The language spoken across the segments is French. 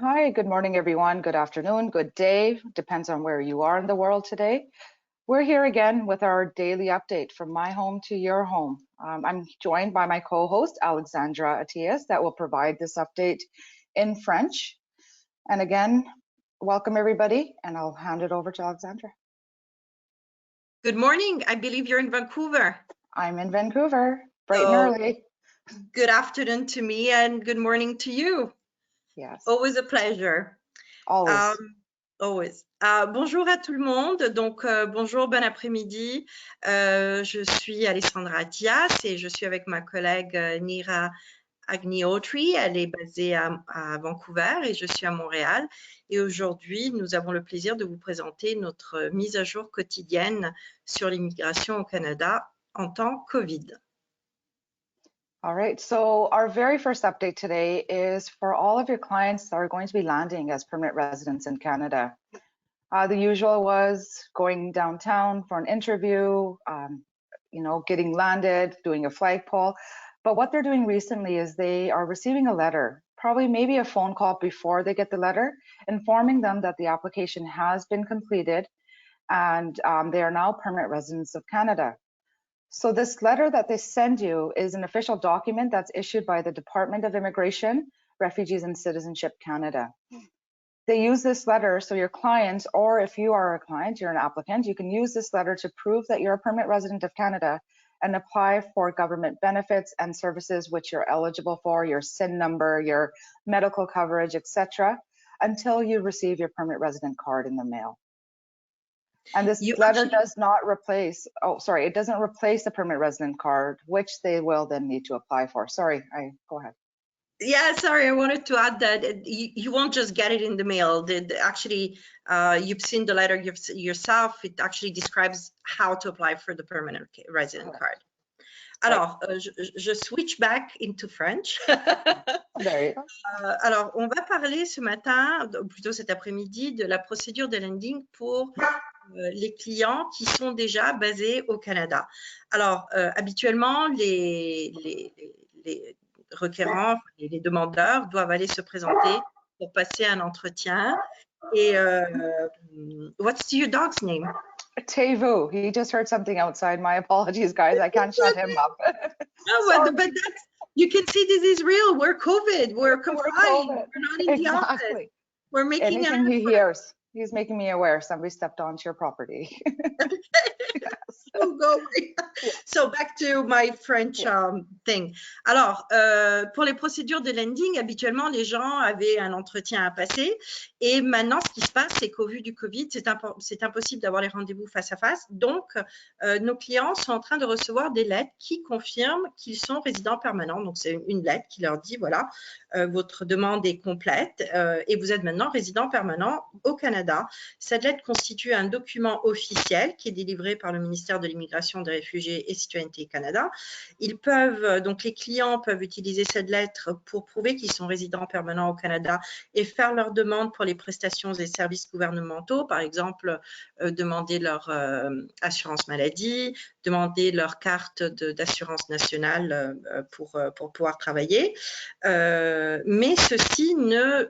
Hi, good morning, everyone. Good afternoon, good day. Depends on where you are in the world today. We're here again with our daily update from my home to your home. I'm joined by my co-host, Alexandra Atias, that will provide this update in French. And again, welcome everybody, and I'll hand it over to Alexandra. Good morning. I believe you're in Vancouver. I'm in Vancouver, bright and early. Good afternoon to me and good morning to you. Yes. Always a pleasure. Always. Always. Bonjour à tout le monde. Donc, bonjour, bon après-midi. Je suis Alessandra Atias et je suis avec ma collègue Nira Agniotri. Elle est basée à Vancouver et je suis à Montréal. Et aujourd'hui, nous avons le plaisir de vous présenter notre mise à jour quotidienne sur l'immigration au Canada en temps COVID. All right, so our very first update today is for all of your clients that are going to be landing as permanent residents in Canada. The usual was going downtown for an interview, getting landed, doing a flagpole. But what they're doing recently is they are receiving a letter, probably maybe a phone call before they get the letter, informing them that the application has been completed and they are now permanent residents of Canada. So this letter that they send you is an official document that's issued by the Department of Immigration, Refugees and Citizenship Canada. They use this letter, so your clients, or if you are a client, you're an applicant, you can use this letter to prove that you're a permanent resident of Canada and apply for government benefits and services which you're eligible for, your SIN number, your medical coverage, etc., until you receive your permanent resident card in the mail. And this letter does not replace, it doesn't replace the permanent resident card, which they will then need to apply for. Sorry, go ahead. Yeah, sorry, I wanted to add that you won't just get it in the mail. Actually, you've seen the letter yourself. It actually describes how to apply for the permanent resident card. Alors, je switch back into French. Alors, on va parler ce matin, plutôt cet après-midi, de la procédure de landing pour les clients qui sont déjà basés au Canada. Alors, habituellement, les requérants, les demandeurs doivent aller se présenter pour passer un entretien. Et what's your dog's name? Tevu. He just heard something outside. My apologies, guys. I can't shut him up. No, but you can see this is real. We're COVID. We're confined. We're not in the office. We're making anything he hears. He's making me aware somebody stepped onto your property. Oh, go away. So back to my French thing. Alors, pour les procédures de landing, habituellement, les gens avaient un entretien à passer. Et maintenant, ce qui se passe, c'est qu'au vu du Covid, c'est impossible d'avoir les rendez-vous face à face. Donc, nos clients sont en train de recevoir des lettres qui confirment qu'ils sont résidents permanents. Donc, c'est une lettre qui leur dit, voilà, votre demande est complète et vous êtes maintenant résident permanent au Canada. Cette lettre constitue un document officiel qui est délivré par le ministère de l'Immigration, des Réfugiés et Citoyenneté Canada. Donc les clients peuvent utiliser cette lettre pour prouver qu'ils sont résidents permanents au Canada et faire leur demande pour les prestations et services gouvernementaux, par exemple demander leur assurance maladie, demander leur carte d'assurance nationale pour pouvoir travailler. Mais ceci ne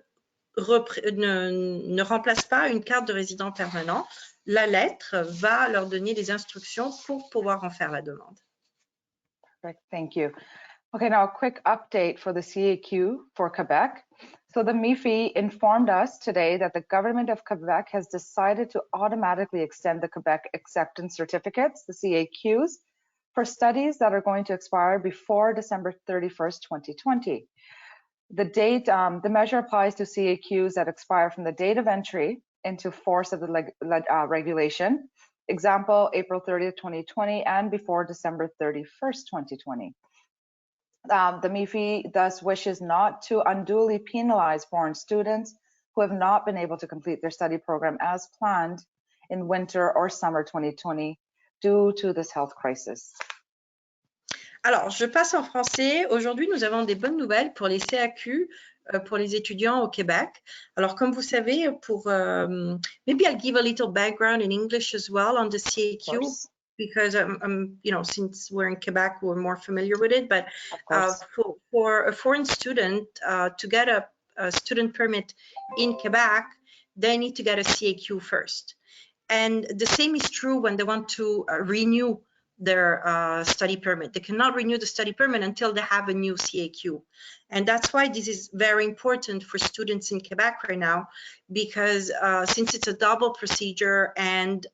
remplace pas une carte de résident permanent. La lettre va leur donner les instructions pour pouvoir en faire la demande. Perfect, thank you. Okay, now a quick update for the CAQ for Quebec. So the MIFI informed us today that the government of Quebec has decided to automatically extend the Quebec Acceptance Certificates, the CAQs, for studies that are going to expire before December 31st, 2020. The date, the measure applies to CAQs that expire from the date of entry into force of the regulation. Example, April 30th, 2020, and before December 31st, 2020. The MIFI thus wishes not to unduly penalize foreign students who have not been able to complete their study program as planned in winter or summer 2020 due to this health crisis. Alors, je passe en français. Aujourd'hui, nous avons des bonnes nouvelles pour les CAQ, pour les étudiants au Québec. Alors, comme vous savez, maybe I'll give a little background in English as well on the CAQ, because since we're in Quebec, we're more familiar with it. But for a foreign student to get a student permit in Quebec, they need to get a CAQ first. And the same is true when they want to renew their study permit. They cannot renew the study permit until they have a new CAQ. And that's why this is very important for students in Quebec right now, because since it's a double procedure and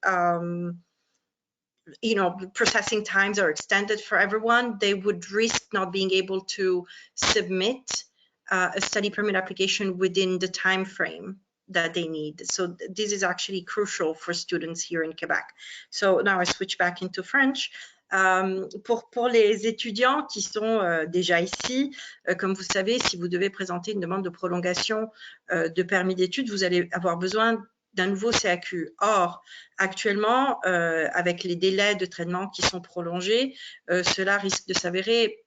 you know, processing times are extended for everyone, they would risk not being able to submit a study permit application within the time frame that they need. So this is actually crucial for students here in Quebec. So now I switch back into French. Pour les étudiants qui sont déjà ici, comme vous savez, si vous devez présenter une demande de prolongation de permis d'études, vous allez avoir besoin d'un nouveau CAQ. Or, actuellement, avec les délais de traitement qui sont prolongés, cela risque de s'avérer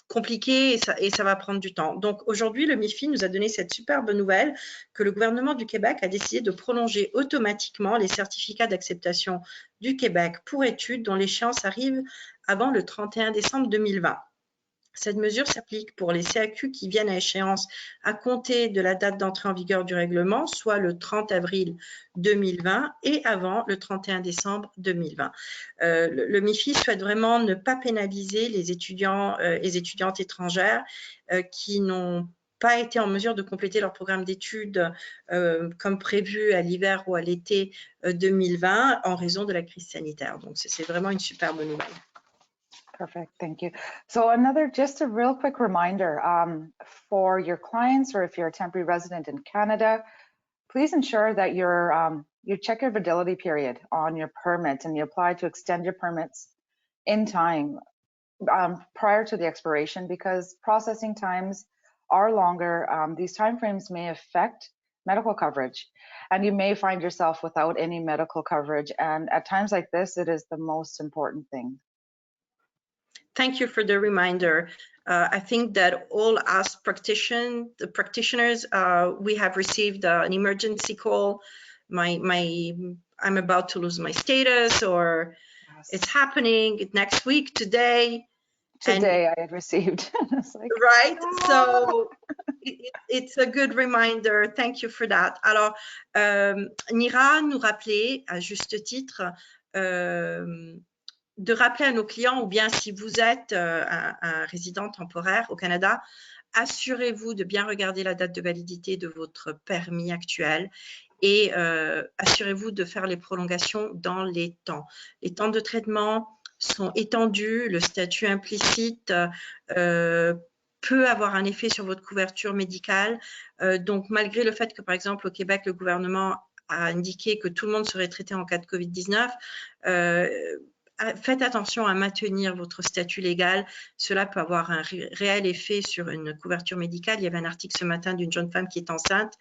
compliqué et ça va prendre du temps. Donc aujourd'hui, le MIFI nous a donné cette superbe nouvelle que le gouvernement du Québec a décidé de prolonger automatiquement les certificats d'acceptation du Québec pour études dont l'échéance arrive avant le 31 décembre 2020. Cette mesure s'applique pour les CAQ qui viennent à échéance à compter de la date d'entrée en vigueur du règlement, soit le 30 avril 2020 et avant le 31 décembre 2020. Le MIFI souhaite vraiment ne pas pénaliser les étudiants et les étudiantes étrangères qui n'ont pas été en mesure de compléter leur programme d'études comme prévu à l'hiver ou à l'été 2020 en raison de la crise sanitaire. Donc, c'est vraiment une superbe nouvelle. Perfect, thank you. So just a real quick reminder for your clients, or if you're a temporary resident in Canada, please ensure that you check your validity period on your permit and you apply to extend your permits in time prior to the expiration, because processing times are longer. These timeframes may affect medical coverage, and you may find yourself without any medical coverage. And at times like this, it is the most important thing. Thank you for the reminder. I think that all us practitioners, we have received an emergency call. I'm about to lose my status, or yes, it's happening next week, today. Today I had received. Like, right? Oh. So it's a good reminder. Thank you for that. Alors, Nira nous rappelait à juste titre de rappeler à nos clients, ou bien si vous êtes un résident temporaire au Canada, assurez-vous de bien regarder la date de validité de votre permis actuel et assurez-vous de faire les prolongations dans les temps. Les temps de traitement sont étendus, le statut implicite peut avoir un effet sur votre couverture médicale. Donc, malgré le fait que, par exemple, au Québec, le gouvernement a indiqué que tout le monde serait traité en cas de COVID-19, faites attention à maintenir votre statut légal. Cela peut avoir un réel effet sur une couverture médicale. Il y avait un article ce matin d'une jeune femme qui est enceinte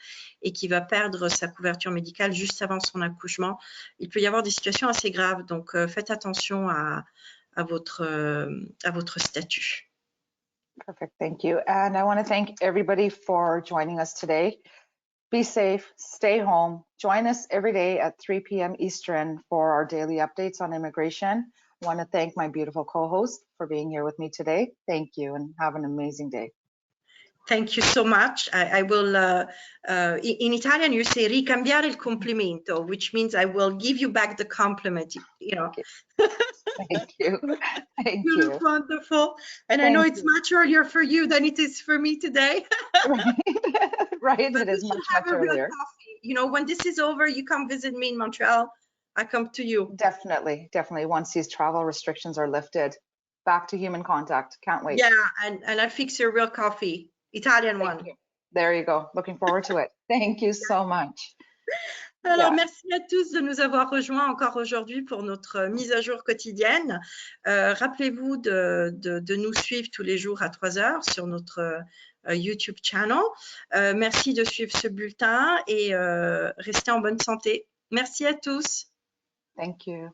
et qui va perdre sa couverture médicale juste avant son accouchement. Il peut y avoir des situations assez graves, donc faites attention à votre statut. Perfect, thank you. And I want to thank everybody for joining us today. Be safe, stay home. Join us every day at 3 p.m. Eastern for our daily updates on immigration. I want to thank my beautiful co-host for being here with me today. Thank you and have an amazing day. Thank you so much. I will, in Italian, you say ricambiare il complimento, which means I will give you back the compliment, you know. Thank you. Thank you. You look wonderful. And Thank I know it's you. much earlier for you than it is for me today. Right, it is much earlier. You know, when this is over, you come visit me in Montreal. I come to you. Definitely, definitely. Once these travel restrictions are lifted, back to human contact. Can't wait. Yeah, and I'll fix your real coffee. Italian one. There you go. Looking forward to it. Thank you so much. Alors, merci à tous de nous avoir rejoints encore aujourd'hui pour notre mise à jour quotidienne. Rappelez-vous de nous suivre tous les jours à 3 heures sur notre YouTube channel. Merci de suivre ce bulletin et restez en bonne santé. Merci à tous. Thank you.